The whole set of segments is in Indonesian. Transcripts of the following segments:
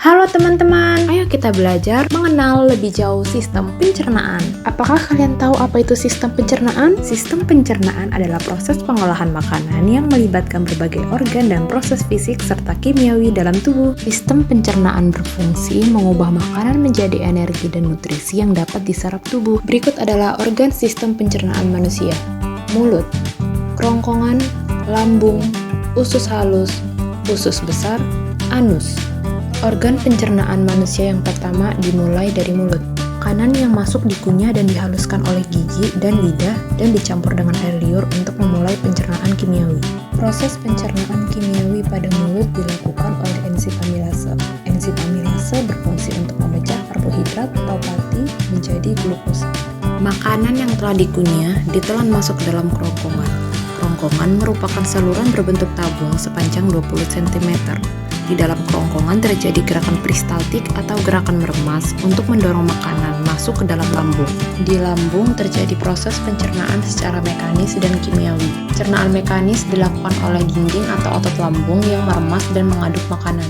Halo teman-teman, ayo kita belajar mengenal lebih jauh sistem pencernaan. Apakah kalian tahu apa itu sistem pencernaan? Sistem pencernaan adalah proses pengolahan makanan yang melibatkan berbagai organ dan proses fisik serta kimiawi dalam tubuh. Sistem pencernaan berfungsi mengubah makanan menjadi energi dan nutrisi yang dapat diserap tubuh. Berikut adalah organ sistem pencernaan manusia: mulut, kerongkongan, lambung, usus halus, usus besar, anus. Organ pencernaan manusia yang pertama dimulai dari mulut. Makanan yang masuk dikunyah dan dihaluskan oleh gigi dan lidah dan dicampur dengan air liur untuk memulai pencernaan kimiawi. Proses pencernaan kimiawi pada mulut dilakukan oleh enzim amilase. Enzim amilase berfungsi untuk memecah karbohidrat atau pati menjadi glukosa. Makanan yang telah dikunyah ditelan masuk ke dalam kerongkongan. Kerongkongan merupakan saluran berbentuk tabung sepanjang 20 cm. Di dalam kerongkongan terjadi gerakan peristaltik atau gerakan meremas untuk mendorong makanan masuk ke dalam lambung. Di lambung terjadi proses pencernaan secara mekanis dan kimiawi. Pencernaan mekanis dilakukan oleh dinding atau otot lambung yang meremas dan mengaduk makanan.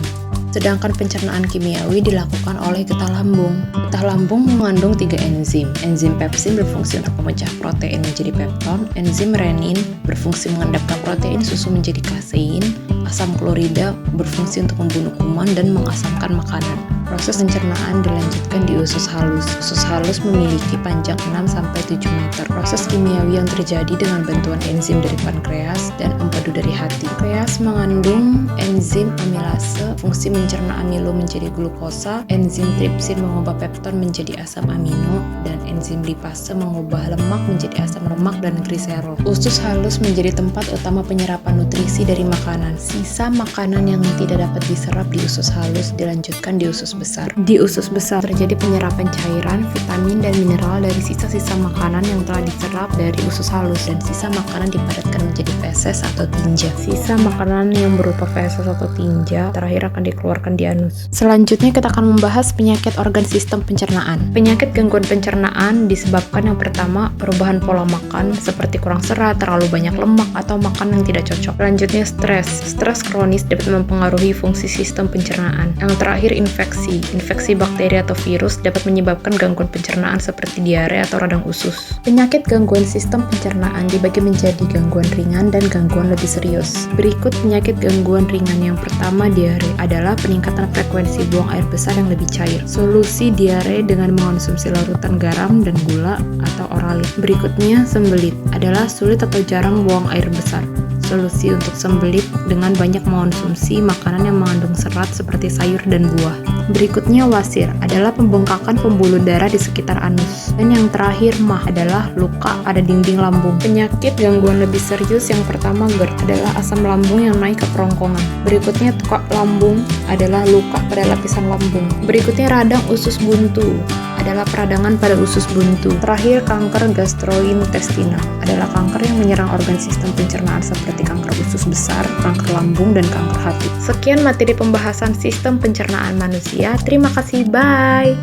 Sedangkan pencernaan kimiawi dilakukan oleh getah lambung. Getah lambung mengandung 3 enzim. Enzim pepsin berfungsi untuk memecah protein menjadi pepton, enzim renin berfungsi mengendapkan protein susu menjadi kasein, asam klorida berfungsi untuk membunuh kuman dan mengasamkan makanan. Proses pencernaan dilanjutkan di usus halus. Usus halus memiliki panjang 6-7 meter. Proses kimiawi yang terjadi dengan bantuan enzim dari pankreas dan empedu dari hati. Pankreas mengandung enzim amilase, fungsi mencerna amilo menjadi glukosa, enzim tripsin mengubah pepton menjadi asam amino, dan enzim lipase mengubah lemak menjadi asam lemak dan gliserol. Usus halus menjadi tempat utama penyerapan nutrisi dari makanan. Sisa makanan yang tidak dapat diserap di usus halus dilanjutkan di usus besar. Di usus besar terjadi penyerapan cairan, vitamin, dan mineral dari sisa-sisa makanan yang telah diserap dari usus halus, dan sisa makanan dipadatkan menjadi feses atau tinja. Sisa makanan yang berupa feses atau tinja terakhir akan dikeluarkan di anus. Selanjutnya kita akan membahas penyakit organ sistem pencernaan. Penyakit gangguan pencernaan disebabkan yang pertama perubahan pola makan seperti kurang serat, terlalu banyak lemak, atau makan yang tidak cocok. Selanjutnya stres. Stres kronis dapat mempengaruhi fungsi sistem pencernaan. Yang terakhir infeksi. Infeksi bakteri atau virus dapat menyebabkan gangguan pencernaan seperti diare atau radang usus. Penyakit gangguan sistem pencernaan dibagi menjadi gangguan ringan dan gangguan lebih serius. Berikut penyakit gangguan ringan. Yang pertama, diare adalah peningkatan frekuensi buang air besar yang lebih cair. Solusi diare dengan mengonsumsi larutan garam dan gula atau oralit. Berikutnya, sembelit adalah sulit atau jarang buang air besar. Solusi untuk sembelit dengan banyak mengonsumsi makanan yang mengandung serat seperti sayur dan buah. Berikutnya, wasir adalah pembengkakan pembuluh darah di sekitar anus. Dan yang terakhir, mah adalah luka pada dinding lambung. Penyakit gangguan lebih serius yang pertama, GERD, adalah asam lambung yang naik ke kerongkongan. Berikutnya, tukak lambung adalah luka pada lapisan lambung. Berikutnya, radang usus buntu adalah peradangan pada usus buntu. Terakhir, kanker gastrointestinal adalah kanker yang menyerang organ sistem pencernaan seperti kanker usus besar, kanker lambung, dan kanker hati. Sekian materi pembahasan sistem pencernaan manusia. Terima kasih, bye!